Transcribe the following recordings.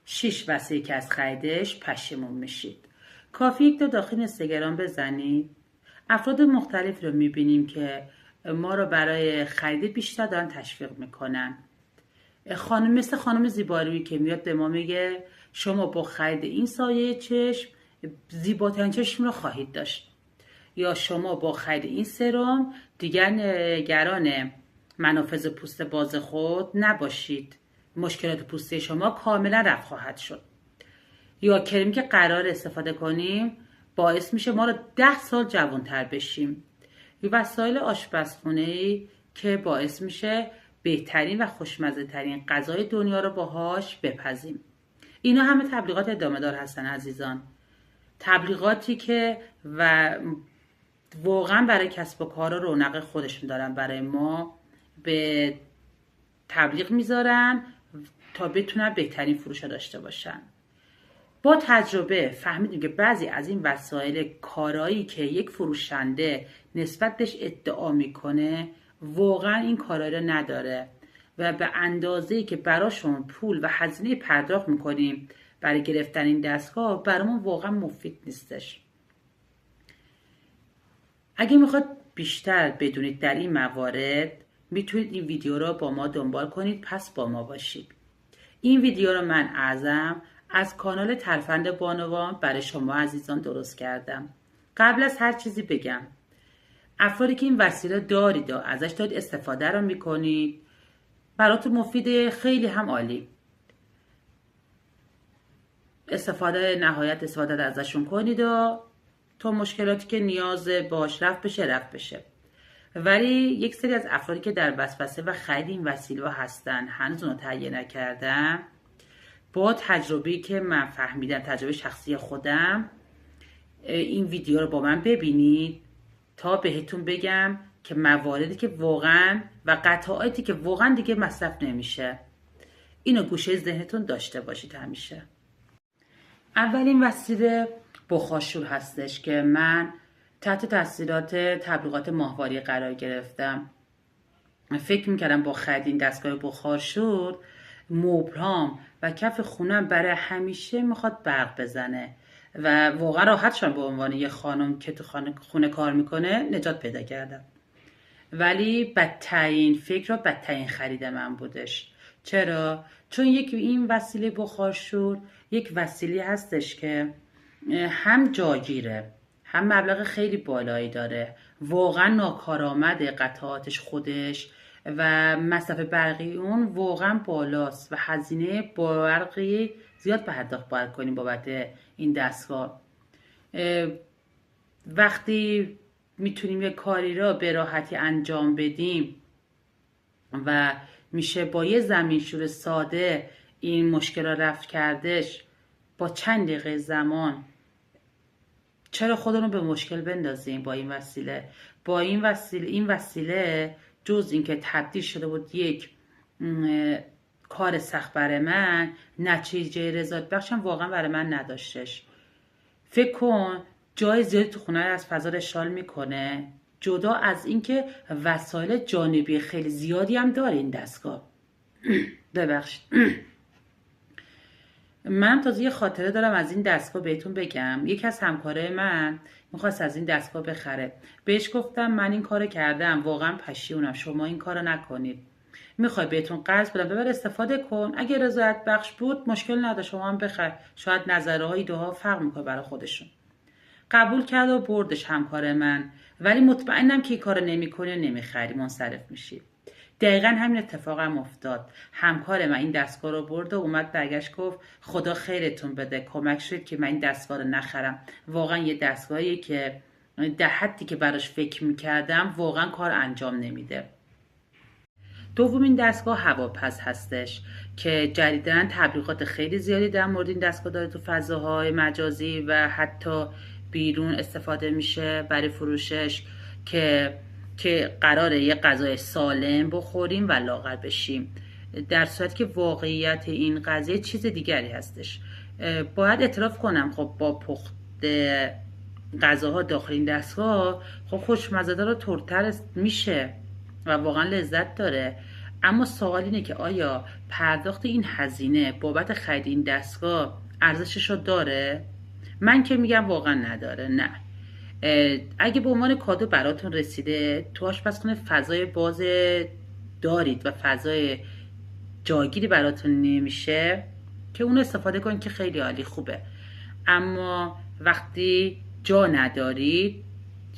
6 واسه که از خریدش پشیمون میشید. کافی یک تا داخل اینستاگرام بزنید. افراد مختلف رو میبینیم که ما رو برای خرید بیشتر دارن تشویق میکنن. مثل خانم زیبارویی که میاد به ما میگه شما با خرید این سایه چشم زیباترین چشم رو خواهید داشت، یا شما با خرید این سرم دیگر نگران منافذ پوست باز خود نباشید، مشکلات پوستی شما کاملا رفع خواهد شد. یا کریمی که قرار استفاده کنیم باعث میشه ما رو 10 سال جوانتر بشیم. یا وسایل آشپزخونه‌ای که باعث میشه بهترین و خوشمزه ترین غذای دنیا رو باهاش بپزیم. اینا همه تبلیغات ادامه دار هستن عزیزان. تبلیغاتی که و واقعا برای کسب و کار رونق خودشون دارن برای ما به تبلیغ میذارن تا بتونن بهترین فروش داشته باشن. با تجربه فهمیدیم که بعضی از این وسایل کارایی که یک فروشنده نسبت بهش ادعا میکنه واقعا این کارایی رو نداره و به اندازه‌ای که براشون پول و هزینه پرداخت میکنیم برای گرفتن این دستگاه برامون واقعا مفید نیستش. اگه میخواد بیشتر بدونید در این موارد میتونید این ویدیو رو با ما دنبال کنید، پس با ما باشید. این ویدیو رو من از کانال ترفند بانوان برای شما عزیزان درست کردم. قبل از هر چیزی بگم افرادی که این وسیله دارید و ازش دارید استفاده رو میکنید براتون مفیده، خیلی هم عالی. نهایت استفاده ازشون کنید و تا مشکلاتی که نیاز باش رفع بشه. ولی یک سری از افرادی که در وسوسه و خرید این وسیله هستن هنوز اونو تهیه نکردن، با تجربه‌ای که من فهمیدم، تجربه شخصی خودم، این ویدیو رو با من ببینید تا بهتون بگم که مواردی که واقعا و قطعاتی که واقعا دیگه مصرف نمیشه. اینو گوشه ذهنتون داشته باشید همیشه. اولین وسیله بخارشور هستش که من تحت تاثیرات تبلیغات ماهواره قرار گرفتم. فکر میکردم با خرید این دستگاه بخارشور مبلام و کف خونم برای همیشه میخواد برق بزنه و واقعا راحت شدم به عنوان یه خانم که تو خونه کار میکنه نجات پیدا کردم. ولی بدترین فکر و بدترین خرید من بودش. چرا؟ چون این وسیله بخارشور یک وسیله هستش که هم جاگیره، هم مبلغ خیلی بالایی داره، واقعا ناکارآمده قطعاتش خودش و مصرف برقی اون واقعا بالاست و هزینه برقی زیاد پرداخت باید کنیم بابت این دستگاه. وقتی میتونیم یه کاری را به راحتی انجام بدیم و میشه با یه زمینشور ساده این مشکل را رفع کردش با چند دقیقه زمان، چرا خودمون به مشکل بندازیم با این وسیله؟ این وسیله جز اینکه تبدیل شده بود یک کار سخت برای من، نتیجه رضایت بخشم واقعا برای من نداشتش. فکر کن جای زیادی تو خونه از فضا اشغال میکنه، جدا از اینکه وسایل جانبی خیلی زیادی هم داره این دستگاه. ببخشید. من تازه یه خاطره دارم از این دستگاه بهتون بگم. یکی از همکارای من میخواست از این دستگاه بخره. بهش گفتم من این کارو کردم، واقعا پشیمونم، شما این کارو نکنید. میخوای بهتون قرض بدم ببر استفاده کن، اگه رضایت بخش بود مشکل نداره شما هم بخر، شاید نظرهای ایده‌ها فرق میکنه برای خودشون. قبول کرد و بردش همکار من، ولی مطمئنم که این کارو نمیکنی و نمیخری، منصرف میشی. دقیقا همین اتفاق هم افتاد. همکار من این دستگاه رو برد و اومد برگشت گفت خدا خیرتون بده، کمک شد که من این دستگاه رو نخرم. واقعا یه دستگاهی که در حدی که براش فکر میکردم واقعا کار انجام نمیده. دومین دستگاه هواپز هستش که جدیداً تبلیغات خیلی زیادی در مورد این دستگاه داره تو فضاهای مجازی و حتی بیرون استفاده میشه برای فروشش که قراره یه غذای سالم بخوریم و لاغر بشیم، در صورتی که واقعیت این قضیه چیز دیگری هستش. باید اعتراف کنم خب با پخت غذاها داخل این دستگاه خب خوشمزه‌تر و ترتر میشه و واقعا لذت داره، اما سوال اینه که آیا پرداخت این هزینه بابت خرید این دستگاه ارزشش رو داره؟ من که میگم واقعا نداره. نه، اگه به عنوان کادو براتون رسیده، تو آشپزخونه فضای باز دارید و فضای جاگیری براتون نمیشه که اون استفاده کنید که خیلی عالی خوبه. اما وقتی جا ندارید،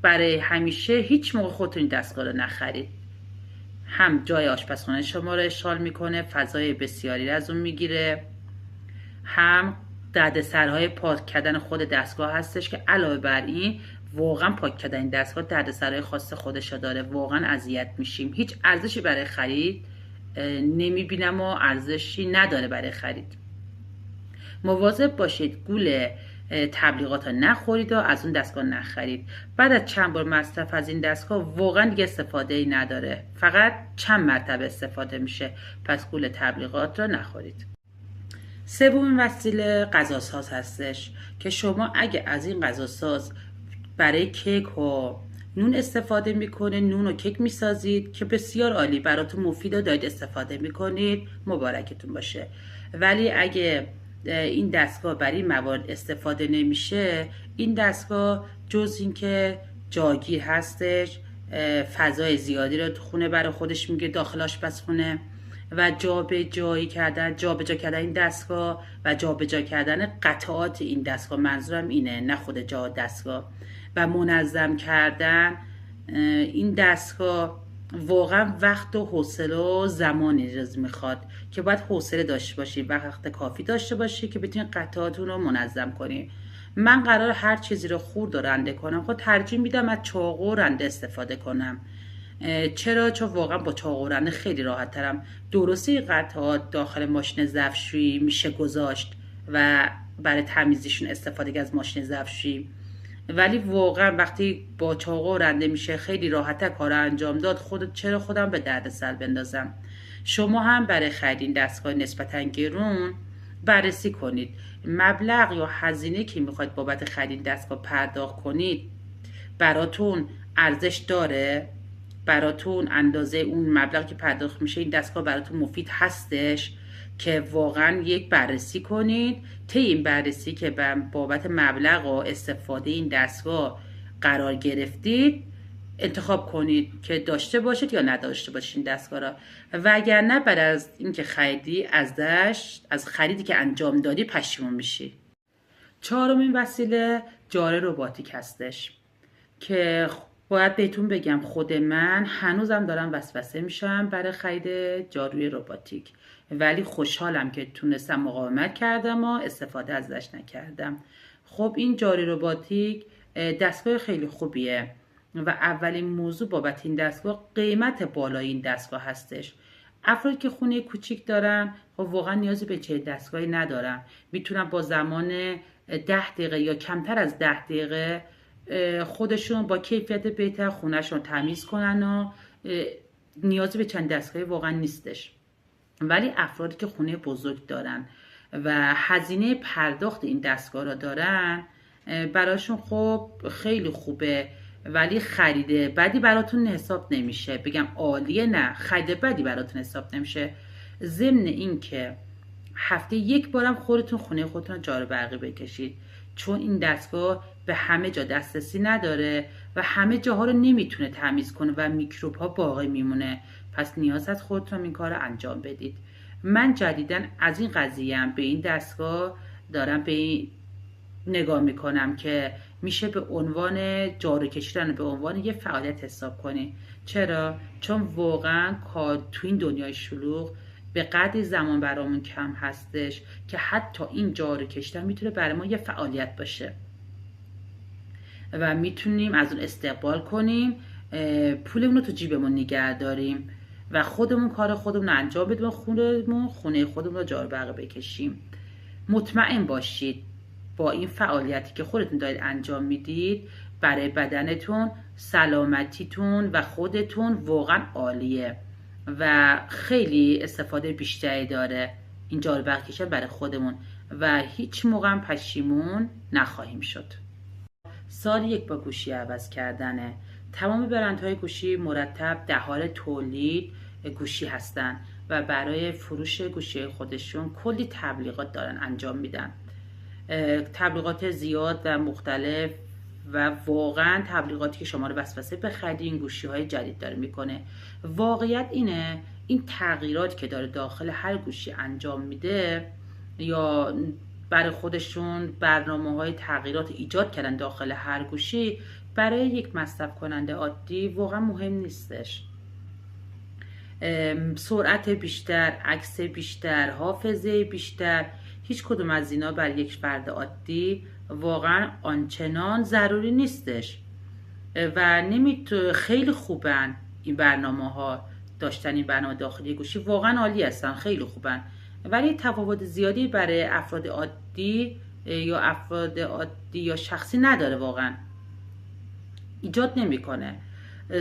برای همیشه هیچ موقع خودتون این دستگاه رو نخرید. هم جای آشپزخانه شما رو اشغال میکنه، فضای بسیاری رو از اون میگیره، هم دردسرهای پاک کردن خود دستگاه هستش که علاوه بر این واقعا پاک کردن این دستگاه دردسرهای خاص خودشو داره. واقعا اذیت میشیم. هیچ ارزشی برای خرید نمیبینم و ارزشی نداره برای خرید. مواظب باشید گول تبلیغات ها نخورید و از اون دستگاه نخرید. بعد از چند بار مصرف از این دستگاه واقعا دیگه استفاده ای نداره، فقط چند مرتبه استفاده میشه. پس گول تبلیغات رو نخورید. سومین وسیله غذاساز هستش که شما اگه از این غذاساز برای کیک و نون استفاده میکنه، نون و کیک میسازید که بسیار عالی، براتون مفید و دارید استفاده میکنید، مبارکتون باشه. ولی اگه این دستگاه برای این موارد استفاده نمیشه، این دستگاه جز این که جاگیر هستش، فضای زیادی رو تو خونه برای خودش میگه داخل آشپزخونه، و جابجا کردن این دستگاه و جابجا کردن قطعات این دستگاه، منظورم اینه نه خود جا دستگاه، و منظم کردن این دستگاه واقعا وقت و حوصله و زمانی میخواد که باید حوصله داشته باشی، وقت کافی داشته باشی که بتونی قطعاتون رو منظم کنی. من قرار هر چیزی رو خورد و رنده کنم، خب ترجیح میدم از چاقو و رنده استفاده کنم. چرا؟ چون واقعا با چاقو و رنده خیلی راحت ترم. درسته قطعات داخل ماشین ظرفشویی میشه گذاشت و برای تمیزیشون استفاده از ماشین ظرفشویی، ولی واقعا وقتی با چاقو رنده میشه خیلی راحت‌تر کار انجام داد. چرا خودم به دردسر بندازم؟ شما هم برای خرید این دستگاه نسبتاً گرون بررسی کنید. مبلغ یا هزینه که میخواید بابت خرید دستگاه پرداخت کنید براتون ارزش داره؟ براتون اندازه اون مبلغ که پرداخت میشه این دستگاه براتون مفید هستش؟ که واقعا یک بررسی کنید. طی این بررسی که بابت مبلغ و استفاده این دستگاه قرار گرفتید، انتخاب کنید که داشته باشید یا نداشته باشید این دستگاه را، وگرنه بعد از اینکه خریدی از خریدی که انجام دادی پشیمون میشی. چهارمین وسیله جاره رباتیک هستش که باید بهتون بگم خود من هنوزم دارم وسوسه میشم برای خرید جاروی رباتیک، ولی خوشحالم که تونستم مقاومت کردم و استفاده ازش نکردم. خب این جاروی رباتیک دستگاه خیلی خوبیه و اولین موضوع بابت این دستگاه قیمت بالای این دستگاه هستش. افرادی که خونه کوچیک دارن خب واقعا نیازی به چه دستگاهی ندارن، میتونن با زمان 10 دقیقه یا کمتر از 10 دقیقه خودشون با کیفیت بهتر خونهشون تمیز کنن و نیازی به چند دستگاهی واقعا نیستش. ولی افرادی که خونه بزرگ دارن و هزینه پرداخت این دستگاه را دارن، براشون خب خیلی خوبه، ولی خرید بدی براتون حساب نمیشه. بگم عالیه؟ نه، خرید بدی براتون حساب نمیشه. ضمن این که هفته یک بارم خونه خودتون جارو برقی بکشید، چون این دستگاه به همه جا دسترسی نداره و همه جاها رو نمیتونه تمیز کنه و میکروب ها باقی میمونه. پس نیاز هست خودتون این کار رو انجام بدید. من جدیداً از این قضیه به این دستگاه دارم به این نگاه میکنم که میشه به عنوان جارو کشیدن به عنوان یه فعالیت حساب کنی. چرا؟ چون واقعا کار تو این دنیای شلوغ به قدری زمان برامون کم هستش که حتی این جارو کشیدن میتونه برای ما یه فعالیت باشه و میتونیم از اون استقبال کنیم، پولمون رو تو جیبمون نگه داریم و خودمون کار خودمون رو انجام بدیم، خونه خودمون رو جارو برقی بکشیم. مطمئن باشید با این فعالیتی که خودتون دارید انجام میدید برای بدنتون، سلامتیتون و خودتون واقعا عالیه و خیلی استفاده بیشتری داره این جارو برقی کشیدن برای خودمون و هیچ موقع پشیمون نخواهیم شد. سال یک با گوشی عوض کردنه. تمام برندهای گوشی مرتب در حال تولید گوشی هستن و برای فروش گوشی خودشون کلی تبلیغات دارن انجام میدن، تبلیغات زیاد و مختلف، و واقعا تبلیغاتی که شما رو وسوسه بخرید این گوشی های جدید داره میکنه. واقعیت اینه این تغییرات که داره داخل هر گوشی انجام میده یا برای خودشون برنامه های تغییرات ایجاد کردن داخل هر گوشی، برای یک مصرف کننده عادی واقعا مهم نیستش. سرعت بیشتر، عکس بیشتر، حافظه بیشتر، هیچ کدوم از اینا برای یک فرد عادی واقعا آنچنان ضروری نیستش و خیلی خوبن این برنامه ها. داشتن این برنامه داخلی گوشی واقعا عالی هستن، خیلی خوبن، ولی تفاوت زیادی برای افراد عادی یا شخصی نداره، واقعا ایجاد نمیکنه.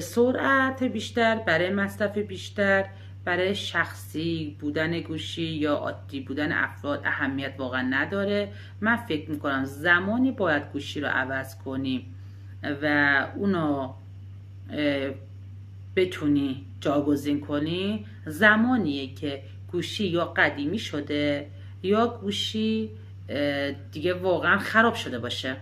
سرعت بیشتر برای مصرف بیشتر، برای شخصی بودن گوشی یا عادی بودن افراد اهمیت واقعا نداره. من فکر میکنم زمانی باید گوشی رو عوض کنیم و اونو بتونی جاگزین کنی زمانیه که گوشی یا قدیمی شده یا گوشی دیگه واقعا خراب شده باشه.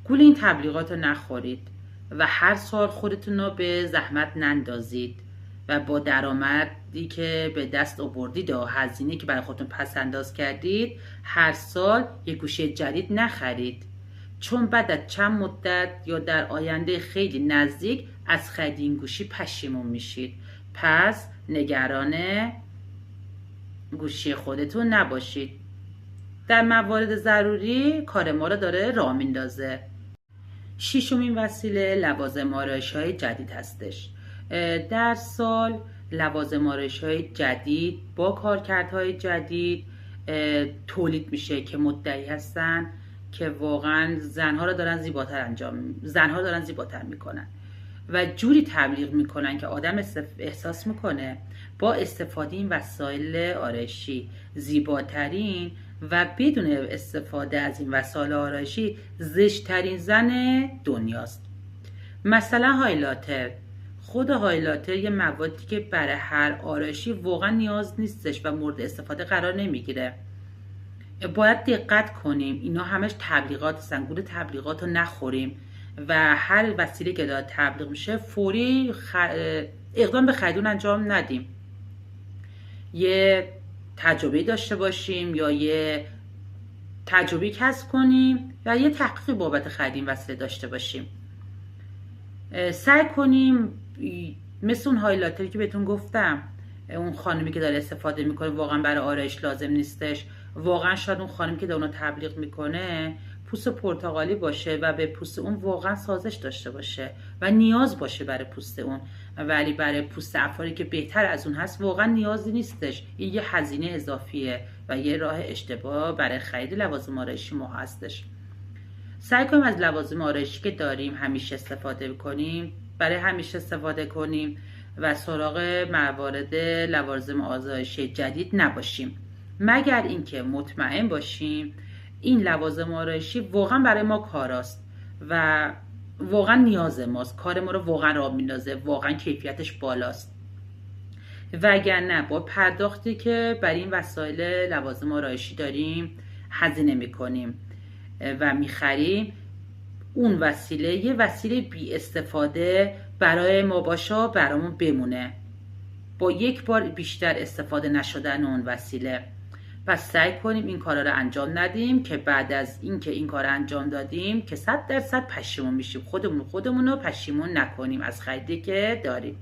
گول این تبلیغات رو نخورید و هر سال خودتون رو به زحمت نندازید و با درآمدی که به دست آوردید و هزینه که برای خودتون پس انداز کردید هر سال یک گوشی جدید نخرید، چون بعد از چند مدت یا در آینده خیلی نزدیک از خرید این گوشی پشیمون میشید. پس نگران گوشی خودتون نباشید. در موارد ضروری کار ما رو داره راه میندازه. ششمین وسیله لوازم آرایش‌های جدید هستش. در سال لوازم آرایش‌های جدید با کارکردهای جدید تولید میشه که مدعی هستن که واقعا زنها رو دارن زیباتر میکنن و جوری تبلیغ میکنن که آدم احساس میکنه با استفاده این وسایل آرایشی زیباترین و بدون استفاده از این وسایل آرایشی زشتترین زن دنیاست. مثلا هایلاتر. خود هایلاتر یه موادی که برای هر آرایشی واقعا نیاز نیستش و مورد استفاده قرار نمیگیره. باید دقت کنیم، اینا همش تبلیغات هستن، گول تبلیغات رو نخوریم و هر وسیله که داره تبلیغ میشه فوری اقدام به خرید انجام ندیم. یه تجربه داشته باشیم یا یه تجربه کسب کنیم و یه تحقیق بابت خرید این وسیله داشته باشیم. سعی کنیم مثل اون هایلایتری که بهتون گفتم، اون خانمی که داره استفاده میکنه واقعا برای آرایش لازم نیستش، واقعا شاید اون خانمی که داره اونو تبلیغ میکنه پوست پرتقالی باشه و به پوست اون واقعا سازش داشته باشه و نیاز باشه برای پوست اون، ولی برای پوست افرادی که بهتر از اون هست واقعا نیازی نیستش. این یه هزینه اضافیه و یه راه اشتباه برای خرید لوازم آرایشی ما هستش. سعی کنیم از لوازم آرایشی که داریم همیشه استفاده کنیم، برای همیشه استفاده کنیم و سراغ موارد لوازم آرایشی جدید نباشیم، مگر اینکه مطمئن باشیم این لوازم آرایشی واقعا برای ما کاراست و واقعا نیاز ماست، کار ما رو واقعا راه میندازه، واقعا کیفیتش بالاست. وگرنه با پرداختی که برای این وسایل لوازم آرایشی داریم هزینه میکنیم و میخریم، اون وسیله یه وسیله بی استفاده برای ما باشه، برامون بمونه با یک بار بیشتر استفاده نشدن اون وسیله. پس سعی کنیم این کارا رو انجام ندیم که بعد از اینکه این کار انجام دادیم که 100% پشیمون میشیم، خودمون رو پشیمون نکنیم از خریدی که داریم.